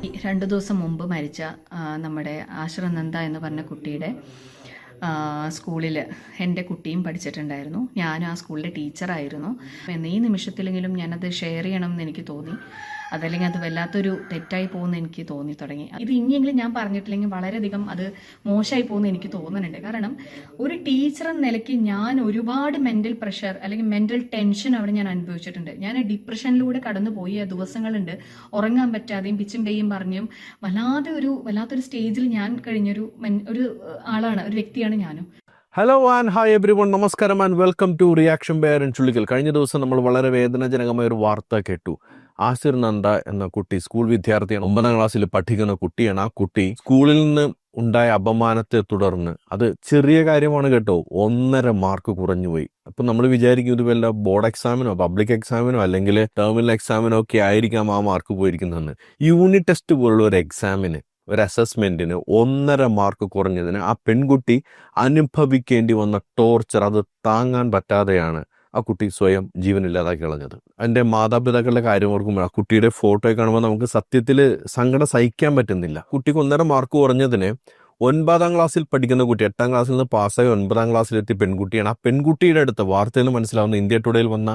2 ദിവസം മുമ്പ് മരിച്ച നമ്മുടെ ആശ്രനന്ദ എന്ന് പറഞ്ഞ കുട്ടിയുടെ സ്കൂളിൽ എൻ്റെ കുട്ടിയും പഠിച്ചിട്ടുണ്ടായിരുന്നു. ഞാനും ആ സ്കൂളിലെ ടീച്ചറായിരുന്നു. ഈ നിമിഷത്തിലെങ്കിലും ഞാനത് ഷെയർ ചെയ്യണം എന്ന് എനിക്ക് തോന്നി. അതല്ലെങ്കിൽ അത് വല്ലാത്തൊരു തെറ്റായി പോകുമെന്ന് എനിക്ക് തോന്നി തുടങ്ങി. ഇത് ഇനിയെങ്കിലും ഞാൻ പറഞ്ഞിട്ടില്ലെങ്കിൽ വളരെയധികം അത് മോശമായി പോകുമെന്ന് എനിക്ക് തോന്നുന്നുണ്ട്. കാരണം ഒരു ടീച്ചർ എന്ന നിലയ്ക്ക് ഞാൻ ഒരുപാട് മെൻ്റൽ പ്രഷർ അല്ലെങ്കിൽ മെൻ്റൽ ടെൻഷൻ അവിടെ ഞാൻ അനുഭവിച്ചിട്ടുണ്ട്. ഞാൻ ഡിപ്രഷനിലൂടെ കടന്നു പോയ ദിവസങ്ങളുണ്ട്. ഉറങ്ങാൻ പറ്റാതെയും പിച്ചും പെയ്യും പറഞ്ഞും വല്ലാത്തൊരു സ്റ്റേജിൽ ഞാൻ കഴിഞ്ഞൊരു ആളാണ്, ഒരു വ്യക്തിയാണ് ഞാനും. ഹലോ ആൻഡ് ഹായ് എവ്രിവൺ, നമസ്കാരം and welcome to reaction bear in Chullickal. കഴിഞ്ഞ ദിവസം നമ്മൾ വളരെ വേദനാജനകമായ ഒരു വാർത്ത കേട്ടു. ആസിർ നന്ദ എന്ന കുട്ടി സ്കൂൾ വിദ്യാർത്ഥിയാണ്, 9ാം ക്ലാസ്സിൽ പഠിക്കുന്ന കുട്ടിയാണ്. ആ കുട്ടി സ്കൂളിൽ നിന്ന് ഉണ്ടായ അപമാനത്തെ തുടർന്ന്, അത് ചെറിയ കാര്യമാണ് കേട്ടോ, 1.5 മാർക്ക് കുറഞ്ഞുപോയി. അപ്പം നമ്മൾ വിചാരിക്കും ഇത് വല്ല ബോർഡ് എക്സാമിനോ പബ്ലിക് എക്സാമിനോ അല്ലെങ്കിൽ ടേമിനൽ എക്സാമിനോ ഒക്കെ ആയിരിക്കാം ആ മാർക്ക് പോയിരിക്കുന്നതെന്ന്. യൂണിറ്റ് ടെസ്റ്റ് പോലുള്ള ഒരു എക്സാമിന്, ഒരു അസസ്മെന്റിന് 1.5 മാർക്ക് കുറഞ്ഞതിന് ആ പെൺകുട്ടി അനുഭവിക്കേണ്ടി വന്ന ടോർച്ചർ, അത് താങ്ങാൻ പറ്റാതെയാണ് ആ കുട്ടി സ്വയം ജീവനില്ലാതാക്കി കളഞ്ഞത്. അതിൻ്റെ മാതാപിതാക്കളുടെ കാര്യം ഓർക്കുമ്പോൾ ആ കുട്ടിയുടെ ഫോട്ടോ കാണുമ്പോൾ നമുക്ക് സത്യത്തിൽ സങ്കടം സഹിക്കാൻ പറ്റുന്നില്ല. കുട്ടിക്ക് 1.5 മാർക്ക് കുറഞ്ഞതിന് 9ാം ക്ലാസ്സിൽ പഠിക്കുന്ന കുട്ടി, 8ാം ക്ലാസ്സിൽ നിന്ന് പാസ്സായി 9ാം ക്ലാസ്സിലെത്തിയ പെൺകുട്ടിയാണ്. ആ പെൺകുട്ടിയുടെ അടുത്ത് വാർത്തയിൽ നിന്ന് മനസ്സിലാവുന്ന, ഇന്ത്യ ടുഡേയിൽ വന്ന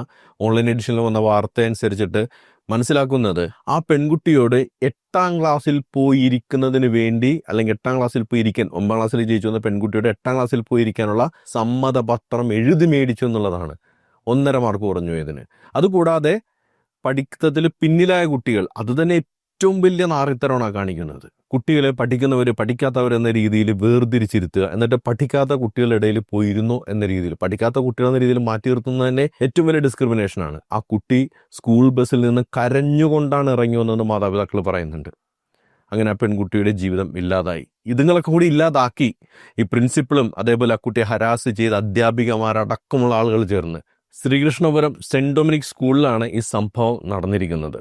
ഓൺലൈൻ എഡിഷനിൽ വന്ന വാർത്ത അനുസരിച്ചിട്ട് മനസ്സിലാക്കുന്നത്, ആ പെൺകുട്ടിയോട് 8ാം ക്ലാസ്സിൽ പോയിരിക്കുന്നതിന് വേണ്ടി, അല്ലെങ്കിൽ 8ാം ക്ലാസ്സിൽ പോയിരിക്കാൻ, 9ാം ക്ലാസ്സിൽ ജയിച്ചു വന്ന പെൺകുട്ടിയോട് 8ാം ക്ലാസ്സിൽ പോയിരിക്കാനുള്ള സമ്മതപത്രം എഴുതി മേടിച്ചു എന്നുള്ളതാണ് 1.5 മാർക്ക് കുറഞ്ഞു പോയതിന്. അതുകൂടാതെ പഠിത്തത്തിൽ പിന്നിലായ കുട്ടികൾ, അതുതന്നെ ഏറ്റവും വലിയ നാറിത്തരമാണ് കാണിക്കുന്നത്. കുട്ടികളെ പഠിക്കുന്നവർ പഠിക്കാത്തവർ എന്ന രീതിയിൽ വേർതിരിച്ചിരുത്തുക, എന്നിട്ട് പഠിക്കാത്ത കുട്ടികളുടെ ഇടയിൽ പോയിരുന്നു എന്ന രീതിയിൽ, പഠിക്കാത്ത കുട്ടികൾ എന്ന രീതിയിൽ മാറ്റി നിർത്തുന്നത് തന്നെ ഏറ്റവും വലിയ ഡിസ്ക്രിമിനേഷനാണ്. ആ കുട്ടി സ്കൂൾ ബസ്സിൽ നിന്ന് കരഞ്ഞുകൊണ്ടാണ് ഇറങ്ങി വന്നതെന്ന് മാതാപിതാക്കൾ പറയുന്നുണ്ട്. അങ്ങനെ ആ പെൺകുട്ടിയുടെ ജീവിതം ഇല്ലാതായി. ഇതുങ്ങളൊക്കെ കൂടി ഇല്ലാതാക്കി ഈ പ്രിൻസിപ്പളും അതേപോലെ ആ കുട്ടിയെ ഹരാസ് ചെയ്ത അധ്യാപികമാരടക്കമുള്ള ആളുകൾ ചേർന്ന്. ശ്രീകൃഷ്ണപുരം സെന്റ് ഡൊമിനിക് സ്കൂളിലാണ് ഈ സംഭവം നടന്നിരിക്കുന്നത്.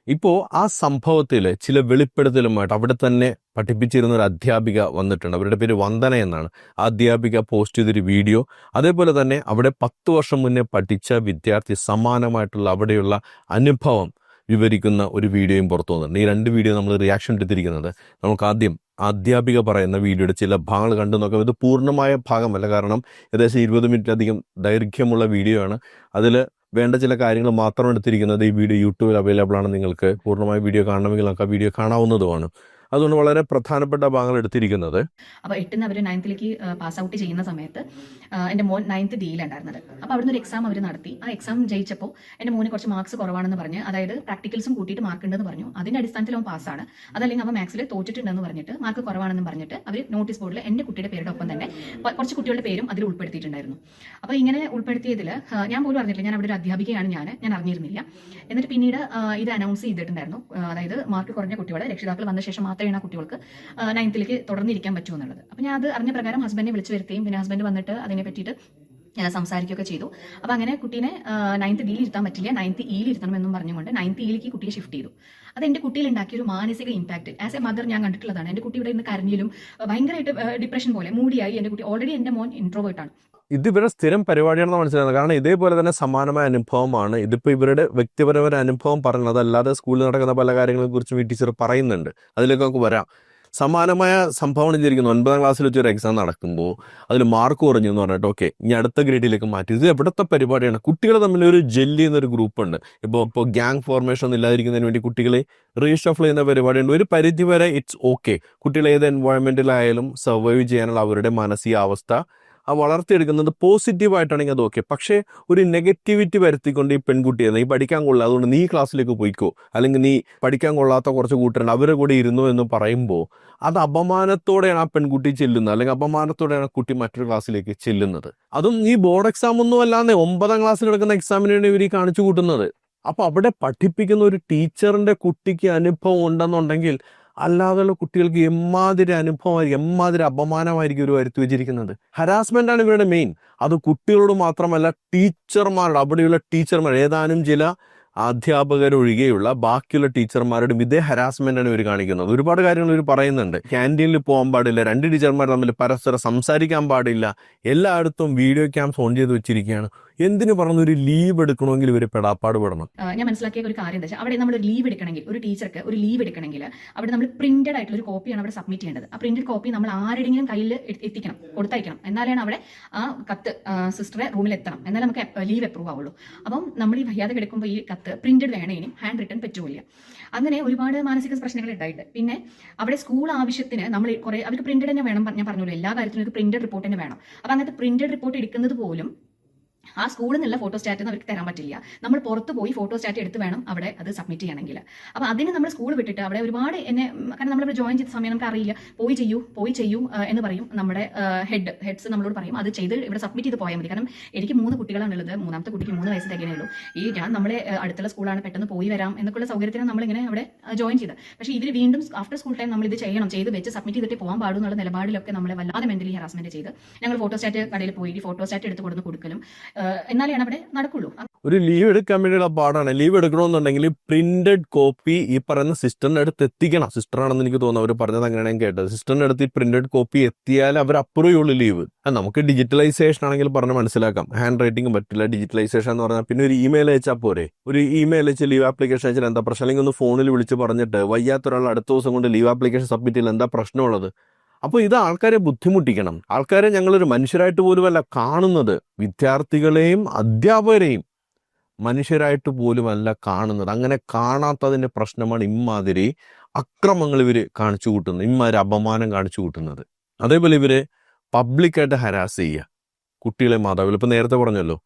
ഇപ്പോൾ ആ സംഭവത്തിൽ ചില വെളിപ്പെടുത്തലുമായിട്ട് അവിടെ തന്നെ പഠിപ്പിച്ചിരുന്ന ഒരു അധ്യാപിക വന്നിട്ടുണ്ട്. അവരുടെ പേര് വന്ദന എന്നാണ്. ആ അധ്യാപിക പോസ്റ്റ് ചെയ്തൊരു വീഡിയോ, അതേപോലെ തന്നെ അവിടെ 10 വർഷം മുന്നേ പഠിച്ച വിദ്യാർത്ഥി സമാനമായിട്ടുള്ള അവിടെയുള്ള അനുഭവം വിവരിക്കുന്ന ഒരു വീഡിയോയും പുറത്തു വന്നിട്ടുണ്ട്. ഈ 2 വീഡിയോ നമ്മൾ റിയാക്ഷൻ എടുത്തിരിക്കുന്നത്. നമുക്ക് ആദ്യം അധ്യാപിക പറയുന്ന വീഡിയോയുടെ ചില ഭാഗങ്ങൾ കണ്ടു നോക്കാം. ഇത് പൂർണ്ണമായ ഭാഗമല്ല, കാരണം ഏകദേശം 20 മിനിറ്റിലധികം ദൈർഘ്യമുള്ള വീഡിയോ ആണ്. അതിൽ വേണ്ട ചില കാര്യങ്ങൾ മാത്രം എടുത്തിരിക്കുന്നത്. ഈ വീഡിയോ യൂട്യൂബിൽ അവൈലബിൾ ആണ്. നിങ്ങൾക്ക് പൂർണ്ണമായ വീഡിയോ കാണണമെങ്കിൽ നമുക്ക് ആ വീഡിയോ കാണാവുന്നതുമാണ്. അതുകൊണ്ട് വളരെ പ്രധാനപ്പെട്ട ഭാഗങ്ങൾ എടുത്തിരിക്കുന്നത്. അപ്പോൾ 8ന് അവർ 9ലേക്ക് പാസ് ഔട്ട് ചെയ്യുന്ന സമയത്ത് എൻ്റെ മോൻ 9th ഡിയിലുണ്ടായിരുന്നത്. അപ്പോൾ അവിടുന്ന് ഒരു എക്സാം അവർ നടത്തി. ആ എക്സാം ജയിച്ചപ്പോൾ എൻ്റെ മോന് കുറച്ച് മാർക്സ് കുറവാണെന്ന് പറഞ്ഞ്, അതായത് പ്രാക്ടിക്കൽസും കൂട്ടിയിട്ട് മാർക്ക് ഉണ്ടെന്ന് പറഞ്ഞു. അതിൻ്റെ അടിസ്ഥാനത്തിൽ അവൻ പാസ്സാണ്, അതല്ലെങ്കിൽ അവൻ മാത്സിൽ തോറ്റിട്ടുണ്ടെന്ന് പറഞ്ഞിട്ട്, മാർക്ക് കുറവാണെന്ന് പറഞ്ഞിട്ട് അവർ നോട്ടീസ് ബോർഡിൽ എൻ്റെ കുട്ടിയുടെ പേരുടെ ഒപ്പം തന്നെ കുറച്ച് കുട്ടികളുടെ പേരും അതിൽ ഉൾപ്പെടുത്തിയിട്ടുണ്ടായിരുന്നു. അപ്പോൾ ഇങ്ങനെ ഉൾപ്പെടുത്തിയതിൽ ഞാൻ പോലും അറിഞ്ഞിട്ടില്ല. ഞാൻ അവിടെ ഒരു അധ്യാപികയാണ്, ഞാൻ അറിഞ്ഞിരുന്നില്ല. എന്നിട്ട് പിന്നീട് ഇത് അനൗൺസ് ചെയ്തിട്ടുണ്ടായിരുന്നു. അതായത് മാർക്ക് കുറഞ്ഞ കുട്ടികളെ രക്ഷിതാക്കൾ വന്ന ശേഷം മാത്രമേ ആ കുട്ടികൾക്ക് 9ലേക്ക് തുടർന്നിരിക്കാൻ പറ്റൂ എന്നുള്ളത്. അപ്പോൾ ഞാൻ അത് അറിഞ്ഞ പ്രകാരം ഹസ്ബൻഡിനെ വിളിച്ചു വരുത്തുകയും പിന്നെ ഹസ്ബൻഡ് വന്നിട്ട് അതിനെ പറ്റിയിട്ട് സംസാരിക്കുകയൊക്കെ ചെയ്തു. അപ്പോൾ അങ്ങനെ കുട്ടീനെ 9th ഡിയിൽ ഇരുത്താൻ പറ്റില്ല, 9th ഇയിൽ ഇരുത്തണം എന്നും പറഞ്ഞുകൊണ്ട് 9th ഇയിലേക്ക് കുട്ടിയെ ഷിഫ്റ്റ് ചെയ്തു. അത് എൻ്റെ കുട്ടിയിൽ ഉണ്ടാക്കിയ ഒരു മാനസിക ഇമ്പാക്ട് ആസ് എ മദർ ഞാൻ കണ്ടിട്ടുള്ളതാണ്. എൻ്റെ കുട്ടി ഇവിടെ ഇന്ന് കരഞ്ഞിലും ഭയങ്കരമായിട്ട് ഡിപ്രഷൻ പോലെ മൂടിയായി. എൻ്റെ കുട്ടി ഓൾറെഡി എൻ്റെ മോൻ ഇൻട്രോവേർട്ടാണ്. ഇത് ഇവരുടെ സ്ഥിരം പരിപാടിയാണെന്ന് മനസ്സിലാകുന്നത്. കാരണം ഇതേപോലെ തന്നെ സമാനമായ അനുഭവമാണ്. ഇതിപ്പോൾ ഇവരുടെ വ്യക്തിപരമായ അനുഭവം പറഞ്ഞത്, അല്ലാതെ സ്കൂളിൽ നടക്കുന്ന പല കാര്യങ്ങളെ കുറിച്ചും ഈ ടീച്ചർ പറയുന്നുണ്ട്. അതിലേക്കൊക്കെ വരാം. സമാനമായ സംഭവം ചെയ്തിരിക്കുന്നു. 9ാം ക്ലാസ്സിൽ വെച്ചൊരു എക്സാം നടക്കുമ്പോൾ അതിൽ മാർക്ക് കുറഞ്ഞു എന്ന് പറഞ്ഞിട്ട് ഓക്കെ ഇനി അടുത്ത ഗ്രേഡിലേക്ക് മാറ്റി. ഇത് എവിടുത്തെ പരിപാടിയാണ്? കുട്ടികൾ തമ്മിൽ ഒരു ജെല്ലി എന്നൊരു ഗ്രൂപ്പുണ്ട്. ഇപ്പോൾ ഗ്യാങ് ഫോർമേഷൻ ഒന്നും ഇല്ലാതിരിക്കുന്നതിന് വേണ്ടി കുട്ടികളെ റീഷഫിൾ ചെയ്യുന്ന പരിപാടിയുണ്ട്. ഒരു പരിധി വരെ ഇറ്റ്സ് ഓക്കെ. കുട്ടികൾ ഏത് എൻവയോൺമെൻറ്റിലായാലും സർവൈവ് ചെയ്യാനുള്ള അവരുടെ മാനസികാവസ്ഥ വളർത്തിയെടുക്കുന്നത് പോസിറ്റീവായിട്ടാണെങ്കിൽ അത് ഓക്കെ. പക്ഷേ ഒരു നെഗറ്റിവിറ്റി വരുത്തിക്കൊണ്ട് ഈ പെൺകുട്ടിയെ, നീ പഠിക്കാൻ കൊള്ളാം അതുകൊണ്ട് നീ ക്ലാസ്സിലേക്ക് പോയിക്കോ, അല്ലെങ്കിൽ നീ പഠിക്കാൻ കൊള്ളാത്ത കുറച്ച് കൂട്ടരുണ്ട് അവരുടെ കൂടെ ഇരുന്നു എന്ന് പറയുമ്പോൾ അത് അപമാനത്തോടെയാണ് ആ പെൺകുട്ടി ചെല്ലുന്നത്, അല്ലെങ്കിൽ അപമാനത്തോടെയാണ് കുട്ടി മറ്റൊരു ക്ലാസ്സിലേക്ക് ചെല്ലുന്നത്. അതും ഈ ബോർഡ് എക്സാം ഒന്നും അല്ലാതെ 9ാം ക്ലാസ്സിൽ നടക്കുന്ന എക്സാമിന് വേണ്ടി ഇവർ കാണിച്ചു കൂട്ടുന്നത്. അപ്പോൾ അവിടെ പഠിപ്പിക്കുന്ന ഒരു ടീച്ചറിൻ്റെ കുട്ടിക്ക് അനുഭവം ഉണ്ടെന്നുണ്ടെങ്കിൽ അല്ലാതെയുള്ള കുട്ടികൾക്ക് എമ്മാതിരി അനുഭവമായിരിക്കും, എമ്മാതിരി അപമാനമായിരിക്കും ഇവർ വരുത്തി വെച്ചിരിക്കുന്നത്. ഹരാസ്മെന്റ് ആണ് ഇവരുടെ മെയിൻ. അത് കുട്ടികളോട് മാത്രമല്ല, ടീച്ചർമാരുടെ, അവിടെയുള്ള ടീച്ചർമാർ, ഏതാനും ചില അധ്യാപകരൊഴികെയുള്ള ബാക്കിയുള്ള ടീച്ചർമാരുടെ ഇതേ ഹരാസ്മെന്റാണ് ഇവർ കാണിക്കുന്നത്. ഒരുപാട് കാര്യങ്ങൾ ഇവർ പറയുന്നുണ്ട്. ക്യാൻറ്റീനിൽ പോകാൻ പാടില്ല, 2 ടീച്ചർമാർ തമ്മിൽ പരസ്പരം സംസാരിക്കാൻ പാടില്ല, എല്ലായിടത്തും വീഡിയോ ക്യാംസ് ഓൺ ചെയ്ത് വെച്ചിരിക്കുകയാണ്. എന്തിനു പറഞ്ഞൊരു ലീവ് എടുക്കണമെങ്കിൽ ഇവർ പെടാപ്പാട് പെടണം. ഞാൻ മനസ്സിലാക്കിയ ഒരു കാര്യം എന്താ വെച്ചാൽ അവിടെ നമ്മൾ ലീവ് എടുക്കണമെങ്കിൽ ഒരു ടീച്ചർക്ക് ഒരു ലീവ് എടുക്കണമെങ്കിൽ അവിടെ നമ്മൾ പ്രിന്റഡ് ആയിട്ടുള്ള ഒരു കോപ്പിയാണ് അവിടെ സബ്മിറ്റ് ചെയ്യേണ്ടത്. ആ പ്രിന്റഡ് കോപ്പി നമ്മൾ ആരുടെയെങ്കിലും കയ്യിൽ എത്തിക്കണം, കൊടുത്തയക്കണം. എന്നാലാണ് അവിടെ ആ കത്ത് സിസ്റ്ററെ റൂമിൽ എത്തണം, എന്നാലും നമുക്ക് ലീവ് അപ്രൂവ് ആവുള്ളൂ. അപ്പം നമ്മൾ ഈ വയ്യാതെ കിടക്കുമ്പോൾ ഈ കത്ത് പ്രിന്റഡ് വേണം, ഇനി ഹാൻഡ് റിട്ടൺ പറ്റൂല. അങ്ങനെ ഒരുപാട് മാനസിക പ്രശ്നങ്ങൾ ഉണ്ടായിട്ട് പിന്നെ അവിടെ സ്കൂൾ ആവശ്യത്തിന് നമ്മൾ കുറെ അവർക്ക് പ്രിന്റഡ് തന്നെ വേണം. ഞാൻ പറഞ്ഞല്ലോ എല്ലാ കാര്യത്തിനും ഒരു പ്രിന്റഡ് റിപ്പോർട്ട് തന്നെ വേണം. അപ്പം അങ്ങനത്തെ പ്രിന്റഡ് റിപ്പോർട്ട് എടുക്കുന്നത് പോലും ആ സ്കൂളിൽ നിന്നുള്ള ഫോട്ടോസ്റ്റാറ്റ് അവർക്ക് തരാൻ പറ്റില്ല. നമ്മൾ പുറത്ത് പോയി ഫോട്ടോസ്റ്റാറ്റ് എടുത്ത് വേണം അവിടെ അത് സബ്മിറ്റ് ചെയ്യണമെങ്കിൽ. അപ്പോൾ അതിന് നമ്മൾ സ്കൂൾ വിട്ടിട്ട് അവിടെ ഒരുപാട് കാരണം നമ്മൾ ജോയിൻ ചെയ്ത സമയം നമുക്ക് അറിയില്ല, പോയി ചെയ്യൂ എന്ന് പറയും നമ്മുടെ ഹെഡ്സ് നമ്മളോട് പറയും, അത് ചെയ്ത് ഇവിടെ സബ്മിറ്റ് ചെയ്ത് പോയാൽ മതി. കാരണം എനിക്ക് 3 കുട്ടികളാണുള്ളത്, 3ാമത്തെ കുട്ടിക്ക് 3 വയസ്സ് തികയേ ഉള്ളൂ. ഞാൻ നമ്മളെ അടുത്തുള്ള സ്കൂളാണ്, പെട്ടെന്ന് പോയി വരാം എന്നൊക്കെയുള്ള സൗകര്യത്തിന് നമ്മളിങ്ങനെ അവിടെ ജോയിൻ ചെയ്ത്. പക്ഷേ ഇവർ വീണ്ടും ആഫ്റ്റർ സ്കൂൾ ടൈം നമ്മൾ ഇത് ചെയ്ത് വെച്ച് സബ്മിറ്റ് ചെയ്തിട്ട് പോകാൻ പാടുന്നുള്ള നിലപാടിലൊക്കെ നമ്മളെ വല്ലാതെ മെന്റലി ഹറാസ്മെന്റ് ചെയ്ത് ഞങ്ങൾ ഫോട്ടോസ്റ്റാറ്റ് കടയിൽ പോയി ഫോട്ടോസ്റ്റാറ്റ് എടുത്ത് കൊടുത്ത് കൊടുക്കലും എന്നാലേ അവിടെ നടക്കുള്ളൂ. ഒരു ലീവ് എടുക്കാൻ വേണ്ടിയുള്ള പാടാണ്. ലീവ് എടുക്കണമെന്നുണ്ടെങ്കിൽ പ്രിന്റഡ് കോപ്പി ഈ പറയുന്ന സിസ്റ്ററിന്റെ അടുത്ത് എത്തിക്കണം. സിസ്റ്ററാണെന്ന് എനിക്ക് തോന്നുന്നു, അവർ പറഞ്ഞത് അങ്ങനെയാണ് കേട്ടത്. സിസ്റ്ററിന്റെ അടുത്ത് ഈ പ്രിന്റഡ് കോപ്പി എത്തിയാൽ അവർ അപ്രൂവ് ചെയ്യുള്ളൂ ലീവ്. നമുക്ക് ഡിജിറ്റലൈസേഷൻ ആണെങ്കിൽ പറഞ്ഞ് മനസ്സിലാക്കാം, ഹാൻഡ് റൈറ്റിംഗ് പറ്റില്ല. ഡിജിറ്റലൈസേഷൻ എന്ന് പറഞ്ഞാൽ പിന്നെ ഒരു ഇമെയിൽ അയച്ചാൽ പോരെ. ഒരു ഇമെയിൽ അയച്ച് ലീവ് ആപ്ലിക്കേഷൻ അയച്ചാൽ എന്താ പ്രശ്നം? അല്ലെങ്കിൽ ഒന്ന് ഫോണിൽ വിളിച്ച് പറഞ്ഞിട്ട് വയ്യാത്ത ഒരാൾ അടുത്ത ദിവസം കൊണ്ട് ലീവ് ആപ്ലിക്കേഷൻ സബ്മിറ്റ് ചെയ്യില്ല, എന്താ പ്രശ്നമുള്ളത്? അപ്പോൾ ഇത് ആൾക്കാരെ ബുദ്ധിമുട്ടിക്കണം. ആൾക്കാരെ ഞങ്ങളൊരു മനുഷ്യരായിട്ട് പോലുമല്ല കാണുന്നത്, വിദ്യാർത്ഥികളെയും അധ്യാപകരെയും മനുഷ്യരായിട്ട് പോലുമല്ല കാണുന്നത്. അങ്ങനെ കാണാത്തതിൻ്റെ പ്രശ്നമാണ് ഇമ്മാതിരി അക്രമങ്ങൾ ഇവർ കാണിച്ചു കൂട്ടുന്നത്, ഇമ്മാതിരി അപമാനം കാണിച്ചു കൂട്ടുന്നത്. അതേപോലെ ഇവർ പബ്ലിക്കായിട്ട് ഹരാസ് ചെയ്യുക കുട്ടികളെ, മാതാപിതാക്കൾ. ഇപ്പം നേരത്തെ പറഞ്ഞല്ലോ,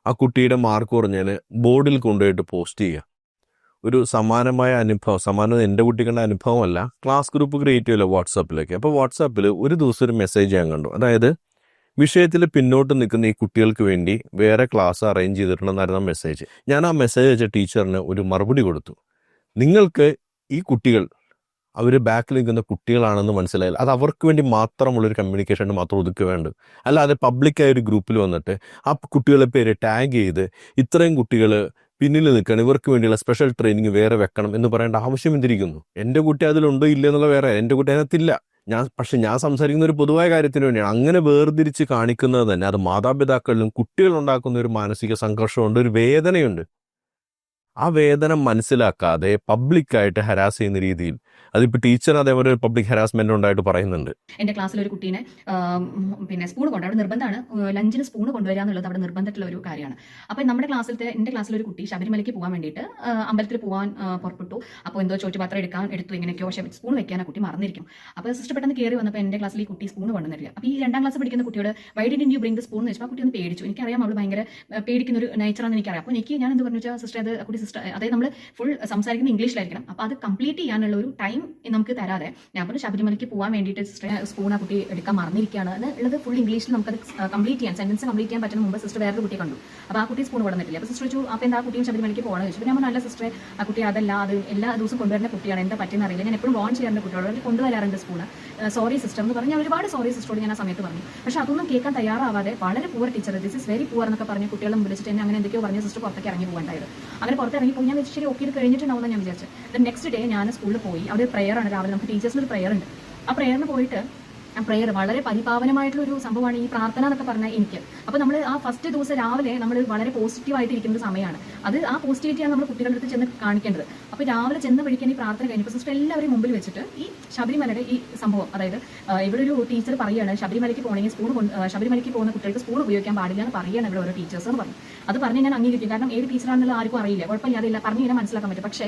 ആ കുട്ടിയുടെ മാർക്ക് കുറഞ്ഞതിന് ബോർഡിൽ കൊണ്ടുപോയിട്ട് പോസ്റ്റ് ചെയ്യുക. ഒരു സമാനമായ അനുഭവം, സമാനം എൻ്റെ കുട്ടികളുടെ അനുഭവമല്ല, ക്ലാസ് ഗ്രൂപ്പ് ക്രിയേറ്റ് ചെയ്യുമല്ലോ വാട്സാപ്പിലൊക്കെ. അപ്പോൾ വാട്സാപ്പിൽ ഒരു ദിവസം ഒരു മെസ്സേജ് ഞാൻ കണ്ടു. അതായത് വിഷയത്തിൽ പിന്നോട്ട് നിൽക്കുന്ന ഈ കുട്ടികൾക്ക് വേണ്ടി വേറെ ക്ലാസ് അറേഞ്ച് ചെയ്തിട്ടുണ്ടെന്നായിരുന്നു ആ മെസ്സേജ്. ഞാൻ ആ മെസ്സേജ് അയച്ച ടീച്ചറിന് ഒരു മറുപടി കൊടുത്തു. നിങ്ങൾക്ക് ഈ കുട്ടികൾ അവർ ബാക്കിൽ നിൽക്കുന്ന കുട്ടികളാണെന്ന് മനസ്സിലായില്ല. അത് അവർക്ക് വേണ്ടി മാത്രമുള്ളൊരു കമ്മ്യൂണിക്കേഷൻ മാത്രം ഒതുക്കുക വേണ്ട. അല്ലാതെ പബ്ലിക്കായ ഒരു ഗ്രൂപ്പിൽ വന്നിട്ട് ആ കുട്ടികളെ പേര് ടാഗ് ചെയ്ത് ഇത്രയും കുട്ടികൾ പിന്നിൽ നിൽക്കണം, ഇവർക്ക് വേണ്ടിയുള്ള സ്പെഷ്യൽ ട്രെയിനിങ് വേറെ വെക്കണം എന്ന് പറയേണ്ട ആവശ്യം എന്തിരിക്കുന്നു? എൻ്റെ കുട്ടി അതിലുണ്ടോ ഇല്ല എന്നുള്ള വേറെ, എൻ്റെ കുട്ടി അതിനകത്തില്ല. പക്ഷെ ഞാൻ സംസാരിക്കുന്ന ഒരു പൊതുവായ കാര്യത്തിന് വേണ്ടിയാണ്. അങ്ങനെ വേർതിരിച്ച് കാണിക്കുന്നത് തന്നെ അത് മാതാപിതാക്കളിലും കുട്ടികളുണ്ടാക്കുന്ന ഒരു മാനസിക സംഘർഷമുണ്ട്, ഒരു വേദനയുണ്ട്. ആ വേദന മനസ്സിലാക്കാതെ പബ്ലിക്കായിട്ട് ഹരാസ് ചെയ്യുന്ന രീതിയിൽ, അതിപ്പോൾ ടീച്ചർ അതേപോലെ ഒരു പബ്ലിക് ഹരാസ്മെന്റ് ഉണ്ടായിട്ട് പറയുന്നുണ്ട്. എൻ്റെ ക്ലാസ്സിൽ ഒരു കുട്ടീനെ പിന്നെ സ്പൂൺ കൊണ്ട് അവിടെ നിർബന്ധമാണ്, ലഞ്ചിന് സ്പൂൺ കൊണ്ടുവരിക എന്നുള്ളത് അവിടെ നിർബന്ധത്തിലുള്ള ഒരു കാര്യമാണ്. അപ്പോൾ നമ്മുടെ എൻ്റെ ക്ലാസ്സിലൊരു കുട്ടി ശബരിമലയ്ക്ക് പോകാൻ വേണ്ടിയിട്ട് അമ്പലത്തിൽ പോകാൻ പുറപ്പെട്ടു. അപ്പോൾ എന്തോ ചോറ്റുപാത്രം എടുത്തു, ഇങ്ങനെയൊക്കെയോ സ്പൂൺ വെക്കാൻ ആ കുട്ടി മറന്നിരിക്കും. അപ്പോൾ സിസ്റ്റർ പെട്ടെന്ന് കയറി വന്നപ്പോൾ എൻ്റെ ക്ലാസ്സിൽ ഈ കുട്ടി സ്പൂൺ കൊണ്ടുവന്നില്ല. അപ്പോൾ ഈ 2ാം ക്ലാസ് പഠിക്കുന്ന കുട്ടിയോട് why didn't you bring the spoon എന്ന് വെച്ചാൽ ആ കുട്ടി ഒന്ന് പേടിച്ചു. എനിക്കറിയാം അവൾ ഭയങ്കര പേടിക്കുന്ന ഒരു നേച്ചറാണെന്ന് എനിക്കറിയാം. അപ്പോൾ ഞാൻ എന്ത് പറഞ്ഞു വെച്ചാൽ സിസ്റ്റർ, അത് കുട്ടി സിസ്റ്റർ, അതായത് നമ്മൾ ഫുൾ സംസാരിക്കുന്ന ഇംഗ്ലീഷിലായിരിക്കണം. അപ്പോൾ അത് കംപ്ലീറ്റ് ചെയ്യാനുള്ള ഒരു ടൈം നമുക്ക് തരാതെ ഞാൻ പറഞ്ഞു ശബരിമലയ്ക്ക് പോകാൻ വേണ്ടിയിട്ട് സിസ്റ്റർ സ്പൂൺ ആ കുട്ടി എടുക്കാൻ മറന്നിരിക്കുകയാണ് എന്നുള്ളത് ഫുൾ ഇംഗ്ലീഷിൽ നമുക്കത് കംപ്ലീറ്റ് ചെയ്യാൻ, സെന്റൻസ് കംപ്ലീറ്റ് ചെയ്യാൻ പറ്റുന്ന മുമ്പ് സിസ്റ്റർ വേറൊരു കുട്ടിയെ കണ്ടു. അപ്പോൾ ആ കുട്ടി സ്പൂൺ കൊണ്ടുവന്നിട്ടില്ല. അപ്പോൾ സിസ്റ്റർ ചോദിച്ചു, അപ്പോൾ എന്താ ആ കുട്ടിയും ശബരിമലയ്ക്ക് പോകണമെന്ന് ചോദിച്ചു. ഞാൻ നല്ല സിസ്റ്ററെ, ആ കുട്ടി അതല്ല, അത് എല്ലാ ദിവസവും കൊണ്ടുവരുന്ന കുട്ടിയാണ്, എന്താ പറ്റുന്ന അറിയില്ല, ഞാൻ എപ്പോഴും വാൺ ചെയ്യാറുണ്ട് കുട്ടികളോട്, കൊണ്ടുവരാറുണ്ട് സ്പൂണ്, സോറി സിസ്റ്റർ എന്ന് പറഞ്ഞ് ഞാൻ ഒരുപാട് സോറി സിസ്റ്ററോട് ഞാൻ ആ സമയത്ത് പറഞ്ഞു. പക്ഷെ അതൊന്നും കേൾക്കാൻ തയ്യാറാവാതെ വളരെ poor teacher, this is very poor എന്നൊക്കെ പറഞ്ഞ് കുട്ടികളെ വിളിച്ചിട്ട് എന്നെ അങ്ങനെ എന്തൊക്കെയോ പറഞ്ഞ് സിസ്റ്റർ പുറത്തേക്ക് ഇറങ്ങി പോകേണ്ടായത്. അങ്ങനെ പുറത്തിറങ്ങി പോയി ഞാൻ ശരി ഓക്കെ ഇത് കഴിഞ്ഞിട്ടുണ്ടാവുമെന്ന് ഞാൻ വിചാരിച്ചു. നെക്സ്റ്റ് ഡേ ഞാൻ സ്കൂളിൽ പോയി. അവിടെ ഒരു പ്രെയർ ആണ് രാവിലെ, നമുക്ക് ടീച്ചേഴ്സിന് ഒരു പ്രെയർ ഉണ്ട്. ആ പ്രെയറിന് പോയിട്ട് ആ പ്രെയർ വളരെ പരിപാവനമായിട്ടുള്ള ഒരു സംഭവമാണ് ഈ പ്രാർത്ഥന എന്നൊക്കെ പറഞ്ഞാൽ എനിക്ക്. അപ്പോൾ നമ്മൾ ആ ഫസ്റ്റ് ദിവസം രാവിലെ നമ്മൾ വളരെ പോസിറ്റീവായിട്ട് ഇരിക്കുന്ന സമയമാണ്. അത് ആ പോസിറ്റിവിറ്റിയാണ് നമ്മൾ കുട്ടികളുടെ അടുത്ത് ചെന്ന് കാണിക്കേണ്ടത്. അപ്പോൾ രാവിലെ ചെന്ന് വിളിക്കാൻ ഈ പ്രാർത്ഥന കഴിഞ്ഞപ്പോൾ സിസ്റ്റർ എല്ലാവരും മുമ്പിൽ വെച്ചിട്ട് ഈ ശബരിമലയുടെ ഈ സംഭവം, അതായത് ഇവിടെ ഒരു ടീച്ചർ പറയുകയാണ് ശബരിമലയ്ക്ക് പോകണമെങ്കിൽ ശബരിമലയ്ക്ക് പോകുന്ന കുട്ടികൾക്ക് സ്പൂൺ ഉപയോഗിക്കാൻ പാടില്ല എന്ന് പറയുകയാണ് ഇവിടെ ഓരോ ടീച്ചേഴ്സ് എന്ന് പറഞ്ഞു. അത് പറഞ്ഞ് ഞാൻ അംഗീകരിക്കും, കാരണം ഏത് ടീച്ചറാണെന്നുള്ള ആർക്കും അറിയില്ല, കുഴപ്പമില്ലാതില്ല, പറഞ്ഞു കഴിഞ്ഞാൽ മനസ്സിലാക്കാൻ പറ്റും. പക്ഷേ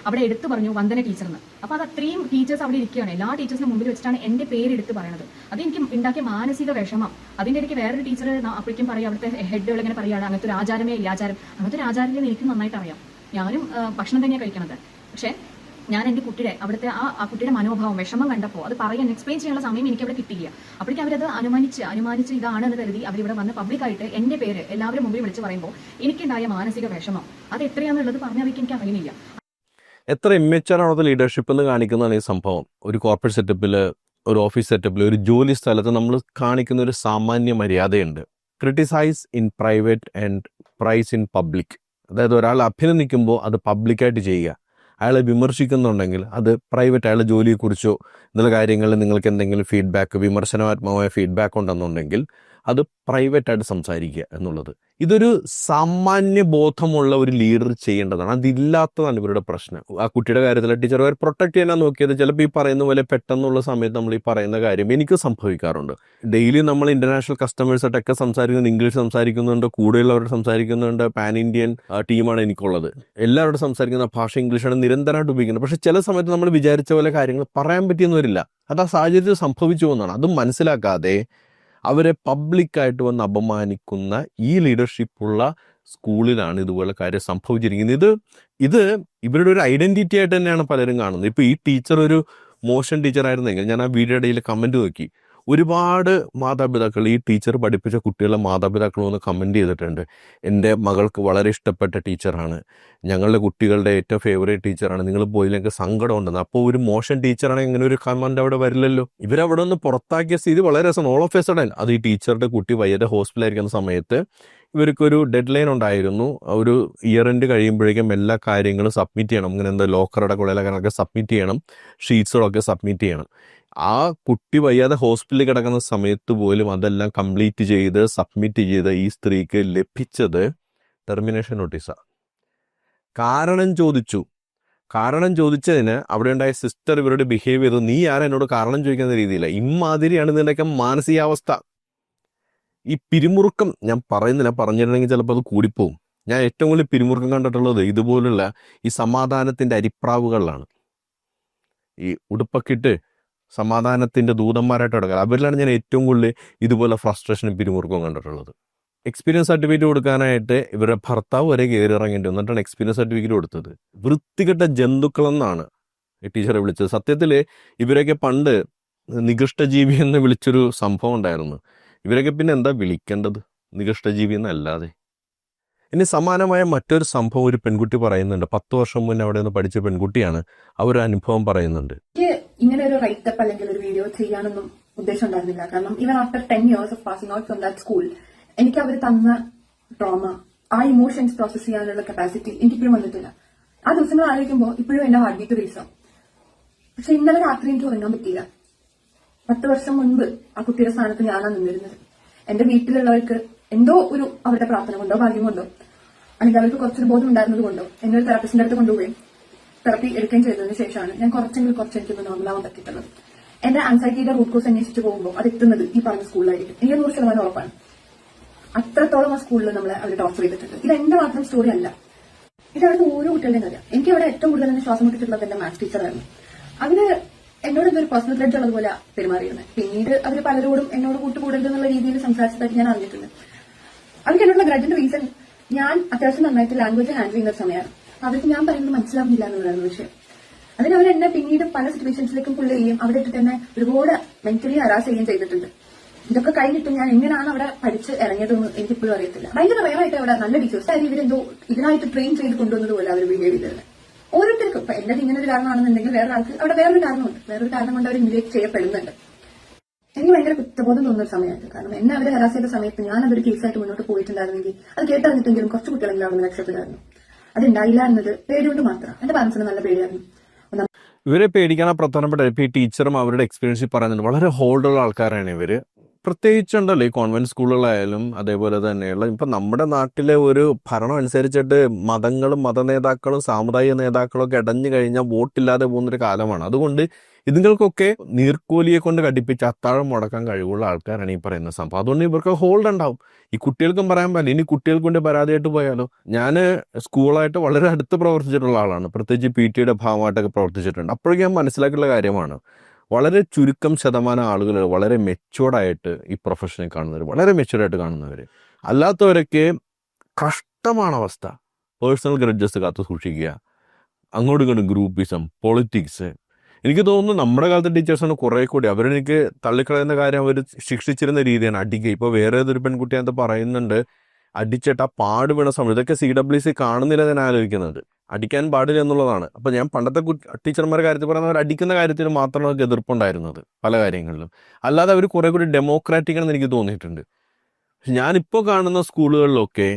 അവിടെ എടുത്തു പറഞ്ഞു വന്ദന ടീച്ചർന്ന്. അപ്പോൾ അത് അത്രയും ടീച്ചേഴ്സ് അവിടെ ഇരിക്കുകയാണ്, എല്ലാ ടീച്ചേഴ്സിനും മുമ്പിൽ വെച്ചിട്ടാണ് എൻ്റെ പേര് എടുത്ത് പറയുന്നത്. അതെനിക്ക് ഉണ്ടാക്കിയ മാനസിക വിഷമം. അതിൻ്റെ ഇടയ്ക്ക് വേറൊരു ടീച്ചർ അപ്പോഴേക്കും പറയും, അവിടുത്തെ ഹെഡുകൾ ഇങ്ങനെ പറയുകയാണ് അങ്ങനത്തെ ഒരു ആചാരമേ ഇല്ല, അങ്ങനത്തെ ഒരു ആചാരമില്ലെന്ന് എനിക്ക് നന്നായിട്ട് അറിയാം, ഞാനും ഭക്ഷണം തന്നെയാണ് കഴിക്കണത്. പക്ഷേ ഞാൻ എൻ്റെ കുട്ടിയുടെ അവിടുത്തെ ആ കുട്ടിയുടെ മനോഭാവം, വിഷമം കണ്ടപ്പോൾ അത് പറയാൻ എക്സ്പ്ലെയിൻ ചെയ്യാനുള്ള സമയം എനിക്ക് അവിടെ കിട്ടിയില്ല. അപ്പോഴേക്കും അവരത് അനുമാനിച്ച് ഇതാണെന്ന് കരുതി അവരിവിടെ വന്ന് പബ്ലിക്കായിട്ട് എൻ്റെ പേര് എല്ലാവരും മുമ്പിൽ വിളിച്ച് പറയുമ്പോൾ എനിക്കുണ്ടായ മാനസിക വിഷമം അത് എത്രയാണെന്നുള്ളത് പറഞ്ഞറിയിക്കാൻ എനിക്ക് അറിയുന്നില്ല. എത്ര ഇമ്മച്ചുവറാണത് ലീഡർഷിപ്പ് എന്ന് കാണിക്കുന്നതാണ് ഈ സംഭവം. ഒരു കോർപ്പറേറ്റ് സെറ്റപ്പിൽ, ഒരു ഓഫീസ് സെറ്റപ്പിൽ, ഒരു ജോലി സ്ഥലത്ത് നമ്മൾ കാണിക്കുന്ന ഒരു സാമാന്യ മര്യാദയുണ്ട്. Criticise in private and praise in public. അതായത് ഒരാൾ അഭിനന്ദിക്കുമ്പോൾ അത് പബ്ലിക്കായിട്ട് ചെയ്യുക, അയാളെ വിമർശിക്കുന്നുണ്ടെങ്കിൽ അത് പ്രൈവറ്റ്, അയാളുടെ ജോലിയെക്കുറിച്ചോ എന്നുള്ള കാര്യങ്ങളിൽ നിങ്ങൾക്ക് എന്തെങ്കിലും ഫീഡ്ബാക്ക്, വിമർശനാത്മകമായ ഫീഡ്ബാക്ക് ഉണ്ടെന്നുണ്ടെങ്കിൽ അത് പ്രൈവറ്റായിട്ട് സംസാരിക്കുക എന്നുള്ളത്. ഇതൊരു സാമാന്യ ബോധമുള്ള ഒരു ലീഡർ ചെയ്യേണ്ടതാണ്. അതില്ലാത്തതാണ് ഇവരുടെ പ്രശ്നം. ആ കുട്ടിയുടെ കാര്യത്തിൽ ടീച്ചർ അവർ പ്രൊട്ടക്ട് ചെയ്യാനാണ് നോക്കിയത്. ചിലപ്പോൾ ഈ പറയുന്ന പോലെ പെട്ടെന്നുള്ള സമയത്ത് നമ്മൾ ഈ പറയുന്ന കാര്യം എനിക്ക് സംഭവിക്കാറുണ്ട്. ഡെയിലി നമ്മൾ ഇന്റർനാഷണൽ കസ്റ്റമേഴ്സായിട്ടൊക്കെ സംസാരിക്കുന്നത് ഇംഗ്ലീഷ് സംസാരിക്കുന്നുണ്ട്, കൂടുതലുള്ളവർ സംസാരിക്കുന്നുണ്ട്. പാൻ ഇന്ത്യൻ ടീമാണ് എനിക്കുള്ളത്. എല്ലാവരോടും സംസാരിക്കുന്ന ഭാഷ ഇംഗ്ലീഷാണ് നിരന്തരമായിട്ട് ഉപയോഗിക്കുന്നത്. പക്ഷെ ചില സമയത്ത് നമ്മൾ വിചാരിച്ച പോലെ കാര്യങ്ങൾ പറയാൻ പറ്റിയെന്ന് വരില്ല. അത് ആ സാഹചര്യത്തിൽ സംഭവിച്ചു എന്നാണ്. അതും മനസ്സിലാക്കാതെ അവരെ പബ്ലിക്കായിട്ട് വന്ന് അപമാനിക്കുന്ന ഈ ലീഡർഷിപ്പുള്ള സ്കൂളിലാണ് ഇതുപോലെ കാര്യം സംഭവിച്ചിരിക്കുന്നത്. ഇത് ഇവരുടെ ഒരു ഐഡന്റിറ്റി ആയിട്ട് തന്നെയാണ് പലരും കാണുന്നത്. ഇപ്പോൾ ഈ ടീച്ചർ ഒരു മോശം ടീച്ചർ ആയിരുന്നെങ്കിൽ, ഞാൻ ആ വീഡിയോ ഇടയിൽ കമൻറ്റ് നോക്കി, ഒരുപാട് മാതാപിതാക്കൾ ഈ ടീച്ചർ പഠിപ്പിച്ച കുട്ടികളുടെ മാതാപിതാക്കൾ വന്ന് കമൻറ്റ് ചെയ്തിട്ടുണ്ട്. എൻ്റെ മകൾക്ക് വളരെ ഇഷ്ടപ്പെട്ട ടീച്ചറാണ്, ഞങ്ങളുടെ കുട്ടികളുടെ ഏറ്റവും ഫേവറേറ്റ് ടീച്ചറാണ്, നിങ്ങൾ പോയില്ലെങ്കിൽ സങ്കടം ഉണ്ടെന്ന്. അപ്പോൾ ഒരു മോശം ടീച്ചറാണെങ്കിൽ ഇങ്ങനെ ഒരു കമൻറ്റ് അവിടെ വരില്ലല്ലോ. ഇവരവിടെ നിന്ന് പുറത്താക്കിയ സ്ഥിതി വളരെ രസം. ഓൾ ഓഫ് എ സഡൻ അത് ഈ ടീച്ചറുടെ കുട്ടി വയ്യാതെ ഹോസ്പിറ്റലായിരിക്കുന്ന സമയത്ത് ഇവർക്കൊരു ഡെഡ് ലൈൻ ഉണ്ടായിരുന്നു. ഒരു ഇയർ എൻഡ് കഴിയുമ്പോഴേക്കും എല്ലാ കാര്യങ്ങളും സബ്മിറ്റ് ചെയ്യണം. ഇങ്ങനെ എന്താ ലോക്കറുടെ കുളയിലൊക്കെ സബ്മിറ്റ് ചെയ്യണം, ഷീറ്റ്സുകളൊക്കെ സബ്മിറ്റ് ചെയ്യണം. ആ കുട്ടി വയ്യാതെ ഹോസ്പിറ്റലിൽ കിടക്കുന്ന സമയത്ത് പോലും അതെല്ലാം കംപ്ലീറ്റ് ചെയ്ത് സബ്മിറ്റ് ചെയ്ത് ഈ സ്ത്രീക്ക് ലഭിച്ചത് ടെർമിനേഷൻ നോട്ടീസാണ്. കാരണം ചോദിച്ചതിന് അവിടെ ഉണ്ടായ സിസ്റ്റർ ഇവരോട് ബിഹേവ് ചെയ്തത്, നീ ആരാ എന്നോട് കാരണം ചോദിക്കുന്ന രീതിയില്ല. ഇമാതിരിയാണ് ഇതിൻ്റെയൊക്കെ മാനസികാവസ്ഥ. ഈ പിരിമുറുക്കം ഞാൻ പറയുന്നില്ല, പറഞ്ഞിരുന്നെങ്കിൽ ചിലപ്പോൾ അത് കൂടിപ്പോവും. ഞാൻ ഏറ്റവും കൂടുതൽ പിരിമുറുക്കം കണ്ടിട്ടുള്ളത് ഇതുപോലുള്ള ഈ സമാധാനത്തിൻ്റെ അരിപ്രാവുകളിലാണ്. ഈ ഉടുപ്പൊക്കെ സമാധാനത്തിൻ്റെ ദൂതന്മാരായിട്ട് കിടക്കുക, അവരിലാണ് ഞാൻ ഏറ്റവും കൂടുതൽ ഇതുപോലെ ഫ്രസ്ട്രേഷനും പിരിമുറുക്കവും കണ്ടിട്ടുള്ളത്. എക്സ്പീരിയൻസ് സർട്ടിഫിക്കറ്റ് കൊടുക്കാനായിട്ട് ഇവരുടെ ഭർത്താവ് വരെ കയറി ഇറങ്ങേണ്ടി വന്നിട്ടാണ് എക്സ്പീരിയൻസ് സർട്ടിഫിക്കറ്റ് കൊടുത്തത്. വൃത്തികെട്ട ജന്തുക്കളെന്നാണ് ഈ ടീച്ചറെ വിളിച്ചത്. സത്യത്തിൽ ഇവരൊക്കെ പണ്ട് നികൃഷ്ടജീവി എന്ന് വിളിച്ചൊരു സംഭവം ഉണ്ടായിരുന്നു. ഇവരൊക്കെ പിന്നെ എന്താ വിളിക്കേണ്ടത്, നികൃഷ്ടജീവി എന്നല്ലാതെ. ഇനി സമാനമായ മറ്റൊരു സംഭവം ഒരു പെൺകുട്ടി പറയുന്നുണ്ട്. 10 വർഷം മുന്നേ അവിടെ നിന്ന് പഠിച്ച പെൺകുട്ടിയാണ്. അവർ അനുഭവം പറയുന്നുണ്ട്. ഇങ്ങനെ ഒരു റൈറ്റപ്പ് അല്ലെങ്കിൽ ഒരു വീഡിയോ ചെയ്യാനൊന്നും ഉദ്ദേശം ഉണ്ടായിരുന്നില്ല. കാരണം even after 10 years of passing out from that school എനിക്ക് അവർ തന്ന ട്രോമ, ആ ഇമോഷൻസ് പ്രോസസ് ചെയ്യാനുള്ള കപ്പാസിറ്റി എനിക്കിപ്പോഴും വന്നിട്ടില്ല. ആ ദിവസങ്ങൾ ആലോചിക്കുമ്പോൾ ഇപ്പോഴും എന്റെ ഹാർട്ട് ബീറ്റ് റേസ് ആവും. പക്ഷെ ഇന്നലെ രാത്രി എനിക്ക് ഉറങ്ങാൻ പറ്റിയില്ല. 10 വർഷം മുൻപ് ആ കുട്ടിയുടെ സ്ഥാനത്ത് ഞാനാണ് നിന്നിരുന്നത്. എന്റെ വീട്ടിലുള്ളവർക്ക് എന്തോ ഒരു അവരുടെ പ്രാർത്ഥന കൊണ്ടോ ഭാഗ്യം കൊണ്ടോ അല്ലെങ്കിൽ അവർക്ക് കുറച്ചൊരു ബോധം ഉണ്ടായിരുന്നത് കൊണ്ടോ എന്നെ ഒരു തെറാപ്പിസ്റ്റിന്റെ അടുത്ത് കൊണ്ടുപോവുകയും തെറപ്പി എടുക്കുകയും ചെയ്തതിനു ശേഷമാണ് ഞാൻ കുറച്ച് എനിക്ക് നോർമലാവാൻ പറ്റിയിട്ടുള്ളത്. എന്റെ ആൻസൈറ്റിയുടെ റൂട്ട് കോസ് അന്വേഷിച്ച് പോകുമ്പോൾ അത് എത്തുന്നത് ഈ പറഞ്ഞ സ്കൂളിലായിരിക്കും. എനിക്ക് 100% ഉറപ്പാണ്. അത്രത്തോളം ആ സ്കൂളിൽ നമ്മളെ അവർ ടോർച്ചർ ചെയ്തിട്ടുണ്ട്. ഇത് എന്റെ മാത്രം സ്റ്റോറി അല്ല, ഇത് അവിടുത്തെ ഓരോ കുട്ടികളുടെയും കാര്യം. എനിക്ക് അവിടെ ഏറ്റവും കൂടുതൽ എന്നെ ശ്വാസം മുട്ടിച്ചിട്ടുള്ളത് എന്റെ മാത്സ് ടീച്ചറായിരുന്നു. അവര് എന്നോട് എന്തൊരു പേഴ്സണൽ ത്രെഡ് ഉള്ളതുപോലെ പെരുമാറിയിരുന്നത്. പിന്നീട് അവർ പലരോടും എന്നോട് കൂട്ടുകൂടരുത് എന്നുള്ള രീതിയിൽ സംസാരിച്ചതായിട്ട് ഞാൻ അറിഞ്ഞിട്ടുണ്ട്. അവർക്ക് എന്നോടുള്ള ഗ്രഡിന്റെ റീസൺ ഞാൻ അത്യാവശ്യം നന്നായിട്ട് ലാംഗ്വേജ് ഹാൻഡിൽ ചെയ്യുന്ന സമയമാണ്. അവർക്ക് ഞാൻ പറയുന്നത് മനസ്സിലാവുന്നില്ല എന്നുള്ളതാണ് വിഷയം. അതിന് അവർ എന്നെ പിന്നീട് പല സിറ്റുവേഷൻസിലേക്കും പുള്ളി ചെയ്യും, അവിടെ ഇട്ടിട്ട് എന്നെ ഒരുപാട് മെന്റലി ഹരാസ് ചെയ്യുകയും ചെയ്തിട്ടുണ്ട്. ഇതൊക്കെ കഴിഞ്ഞിട്ട് ഞാൻ എങ്ങനെയാണ് അവിടെ പഠിച്ച് ഇറങ്ങിയതെന്ന് എനിക്കിപ്പോഴും അറിയത്തില്ല. ഭയങ്കര റയറായിട്ട് അവിടെ നല്ല ടീച്ചേഴ്സ് ആയി ഇവരെന്തോ ഇതിനായിട്ട് ട്രെയിൻ ചെയ്ത് കൊണ്ടുവന്നത് പോലെ അവർ ബിഹേവ് ചെയ്തത്. ഓരോരുത്തർക്കും ഇപ്പൊ എന്റെ ഇങ്ങനെ ഒരു കാരണമാണെന്നുണ്ടെങ്കിൽ വേറെ ആൾക്ക് അവിടെ വേറൊരു കാരണമുണ്ട്, വേറൊരു കാരണം കൊണ്ട് അവർ ഇൻവേറ്റ് ചെയ്യപ്പെടുന്നുണ്ട്. എനിക്ക് ഭയങ്കര കുറ്റബോധം തോന്നുന്ന ഒരു സമയമായിരുന്നു. കാരണം എന്നെ അവർ ഹരാസ് ചെയ്ത സമയത്ത് ഞാൻ അതൊരു കേസായിട്ട് മുന്നോട്ട് പോയിട്ടുണ്ടായിരുന്നെങ്കിൽ അത് കേട്ടറിഞ്ഞിട്ടെങ്കിലും കുറച്ച് കുട്ടികളെങ്കിലും അവിടെ നിന്ന് രക്ഷപ്പെടായിരുന്നു. അതുണ്ടായില്ല എന്നത് പേടികൊണ്ട് മാത്രം. എന്റെ പാരന്റ്സിന് നല്ല പേടിയായിരുന്നു. ഇവരെ പേടിക്കാനുള്ള പ്രധാനപ്പെട്ട ഈ ടീച്ചറും അവരുടെ എക്സ്പീരിയൻസിൽ പറയുന്നുണ്ട്. വളരെ ഹോൾഡുള്ള ആൾക്കാരാണ് ഇവര്. പ്രത്യേകിച്ചുണ്ടല്ലോ ഈ കോൺവെന്റ് സ്കൂളുകളായാലും അതേപോലെ തന്നെയുള്ള ഇപ്പം നമ്മുടെ നാട്ടിലെ ഒരു ഭരണം അനുസരിച്ചിട്ട് മതങ്ങളും മതനേതാക്കളും സാമുദായിക നേതാക്കളും ഒക്കെ ഇടഞ്ഞു കഴിഞ്ഞാൽ വോട്ടില്ലാതെ പോകുന്നൊരു കാലമാണ്. അതുകൊണ്ട് ഇതുങ്ങൾക്കൊക്കെ നീർക്കോലിയെ കൊണ്ട് കടിപ്പിച്ച് അത്താഴം മുടക്കാൻ കഴിവുള്ള ആൾക്കാരാണ് ഈ പറയുന്ന സംഭവം. അതുകൊണ്ട് ഇവർക്ക് ഹോൾഡ് ഉണ്ടാവും. ഈ കുട്ടികൾക്കും പറയാൻ പറ്റില്ല. ഇനി കുട്ടികൾക്ക് കൊണ്ട് പരാതിയായിട്ട് പോയാലോ. ഞാൻ സ്കൂളായിട്ട് വളരെ അടുത്ത് പ്രവർത്തിച്ചിട്ടുള്ള ആളാണ്. പ്രത്യേകിച്ച് PT യുടെ ഭാഗമായിട്ടൊക്കെ പ്രവർത്തിച്ചിട്ടുണ്ട്. അപ്പോഴേക്കും ഞാൻ മനസ്സിലാക്കിയുള്ള കാര്യമാണ്, വളരെ ചുരുക്കം ശതമാനം ആളുകൾ വളരെ മെച്യൂർഡായിട്ട് ഈ പ്രൊഫഷനെ കാണുന്നവർ, വളരെ മെച്യൂർഡായിട്ട് കാണുന്നവർ. അല്ലാത്തവരൊക്കെ കഷ്ടമാണ് അവസ്ഥ. പേഴ്സണൽ ഗ്രഡ്ജസ് കാത്തു സൂക്ഷിക്കുക, അങ്ങോട്ടും ഇങ്ങോട്ടും ഗ്രൂപ്പിസം, പൊളിറ്റിക്സ്. എനിക്ക് തോന്നുന്നു നമ്മുടെ കാലത്തെ ടീച്ചേഴ്സാണ് കുറേ കൂടി അവരെനിക്ക് തള്ളിക്കളയുന്ന കാര്യം അവർ ശിക്ഷിച്ചിരുന്ന രീതിയാണ് അടിക്കുക. ഇപ്പോൾ വേറെ ഏതൊരു പെൺകുട്ടി അത് പറയുന്നുണ്ട്, അടിച്ചിട്ട് ആ പാട് വീണ സമയം. ഇതൊക്കെ CWC കാണുന്നില്ല ഞാൻ ആലോചിക്കുന്നത്. അടിക്കാൻ പാടില്ല എന്നുള്ളതാണ്. അപ്പം ഞാൻ പണ്ടത്തെ ടീച്ചർമാരുടെ കാര്യത്തിൽ പറയുന്നവർ അടിക്കുന്ന കാര്യത്തിൽ മാത്രമാണ് അവർക്ക് എതിർപ്പുണ്ടായിരുന്നത് പല കാര്യങ്ങളിലും. അല്ലാതെ അവർ കുറേ കൂടി ഡെമോക്രാറ്റിക് ആണെന്ന് എനിക്ക് തോന്നിയിട്ടുണ്ട്. പക്ഷെ ഞാനിപ്പോൾ കാണുന്ന സ്കൂളുകളിലൊക്കെ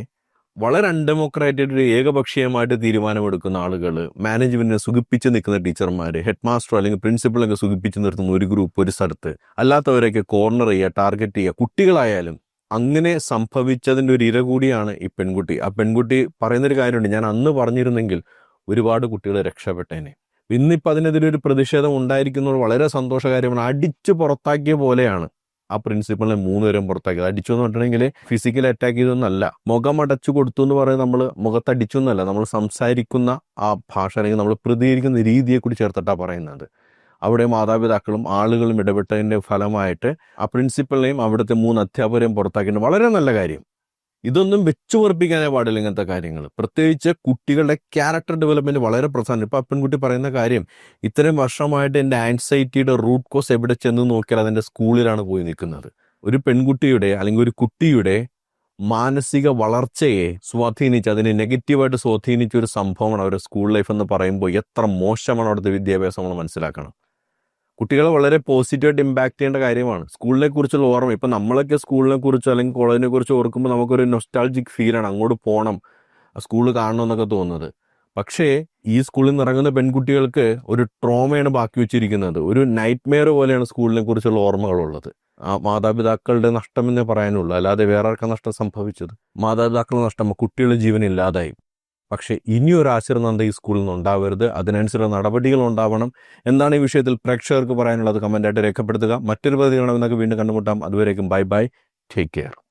വളരെ അൺഡെമോക്രാറ്റായിട്ട് ഏകപക്ഷീയമായിട്ട് തീരുമാനമെടുക്കുന്ന ആളുകൾ, മാനേജ്മെന്റിനെ സുഖിപ്പിച്ച് നിൽക്കുന്ന ടീച്ചർമാർ, ഹെഡ് മാസ്റ്റർ അല്ലെങ്കിൽ പ്രിൻസിപ്പളൊക്കെ സുഖിപ്പിച്ച് നിർത്തുന്ന ഒരു ഗ്രൂപ്പ് ഒരു സ്ഥലത്ത്, അല്ലാത്തവരൊക്കെ കോർണർ ചെയ്യുക, ടാർഗറ്റ് ചെയ്യുക. കുട്ടികളായാലും അങ്ങനെ സംഭവിച്ചതിൻ്റെ ഒരു ഇര കൂടിയാണ് ഈ പെൺകുട്ടി. ആ പെൺകുട്ടി പറയുന്നൊരു കാര്യമുണ്ട്, ഞാൻ അന്ന് പറഞ്ഞിരുന്നെങ്കിൽ ഒരുപാട് കുട്ടികൾ രക്ഷപ്പെട്ടേനെ. ഇന്നിപ്പോൾ അതിനെതിരെ ഒരു പ്രതിഷേധം ഉണ്ടായിരിക്കുന്നത് വളരെ സന്തോഷകാര്യമാണ്. അടിച്ചു പുറത്താക്കിയ പോലെയാണ് ആ പ്രിൻസിപ്പളിനെ 3 പേരും പുറത്താക്കിയത്. അടിച്ചു എന്ന് പറഞ്ഞിട്ടുണ്ടെങ്കിൽ ഫിസിക്കലി അറ്റാക്ക് ചെയ്തൊന്നല്ല, മുഖമടച്ചു കൊടുത്തു എന്ന് പറയുന്നത് നമ്മൾ മുഖത്തടിച്ചു എന്നല്ല, നമ്മൾ സംസാരിക്കുന്ന ആ ഭാഷ അല്ലെങ്കിൽ നമ്മൾ പ്രതികരിക്കുന്ന രീതിയെ കൂടി ചേർത്തിട്ടാണ് പറയുന്നത്. അവിടെ മാതാപിതാക്കളും ആളുകളും ഇടപെട്ടതിൻ്റെ ഫലമായിട്ട് ആ പ്രിൻസിപ്പളിനെയും അവിടുത്തെ 3 അധ്യാപകരെയും പുറത്താക്കിയിട്ടുണ്ട്. വളരെ നല്ല കാര്യം. ഇതൊന്നും വെച്ചു ഉറപ്പിക്കാനേ പാടില്ല ഇങ്ങനത്തെ കാര്യങ്ങൾ. പ്രത്യേകിച്ച് കുട്ടികളുടെ ക്യാരക്ടർ ഡെവലപ്മെന്റ് വളരെ പ്രധാനം. ഇപ്പം ആ പെൺകുട്ടി പറയുന്ന കാര്യം, ഇത്രയും വർഷമായിട്ട് എൻ്റെ ആൻസൈറ്റിയുടെ റൂട്ട് കോസ് എവിടെ ചെന്ന് നോക്കിയാൽ അതെൻ്റെ സ്കൂളിലാണ് പോയി നിൽക്കുന്നത്. ഒരു പെൺകുട്ടിയുടെ അല്ലെങ്കിൽ ഒരു കുട്ടിയുടെ മാനസിക വളർച്ചയെ സ്വാധീനിച്ച് അതിനെ നെഗറ്റീവായിട്ട് സ്വാധീനിച്ച ഒരു സംഭവമാണ് അവരുടെ സ്കൂൾ ലൈഫ് എന്ന് പറയുമ്പോൾ എത്ര മോശമാണ് അവിടുത്തെ വിദ്യാഭ്യാസം നമ്മൾ മനസ്സിലാക്കണം. കുട്ടികളെ വളരെ പോസിറ്റീവായിട്ട് ഇമ്പാക്ട് ചെയ്യേണ്ട കാര്യമാണ്. സ്കൂളിനെ കുറിച്ചുള്ള ഓർമ്മ, ഇപ്പം നമ്മളൊക്കെ സ്കൂളിനെ കുറിച്ചോ അല്ലെങ്കിൽ കോളേജിനെ കുറിച്ചോ ഓർക്കുമ്പോൾ നമുക്കൊരു നൊസ്റ്റാൾജിക് ഫീലാണ്, അങ്ങോട്ട് പോകണം, സ്കൂൾ കാണണം എന്നൊക്കെ തോന്നുന്നത്. പക്ഷേ ഈ സ്കൂളിൽ നിന്ന് ഇറങ്ങുന്ന പെൺകുട്ടികൾക്ക് ഒരു ട്രോമയാണ് ബാക്കി വെച്ചിരിക്കുന്നത്. ഒരു നൈറ്റ് മെയർ പോലെയാണ് സ്കൂളിനെ കുറിച്ചുള്ള ഓർമ്മകളുള്ളത്. ആ മാതാപിതാക്കളുടെ നഷ്ടമെന്നേ പറയാനുള്ളൂ, അല്ലാതെ വേറെ ആർക്കാ നഷ്ടം സംഭവിച്ചത്? മാതാപിതാക്കളുടെ നഷ്ടം, കുട്ടികളുടെ ജീവൻ ഇല്ലാതായി. പക്ഷേ ഇനിയൊരു ആശിർ നന്ദ ഈ സ്കൂളിൽ നിന്ന് ഉണ്ടാവരുത്. അതിനനുസരിച്ചുള്ള നടപടികൾ ഉണ്ടാവണം. എന്താണ് ഈ വിഷയത്തിൽ പ്രേക്ഷകർക്ക് പറയാനുള്ളത്? കമൻ്റായിട്ട് രേഖപ്പെടുത്തുക. മറ്റൊരു പ്രതികരണം എന്നൊക്കെ വീണ്ടും കണ്ടുമുട്ടാം. അതുവരേക്കും ബൈ ബൈ, ടേക്ക് കെയർ.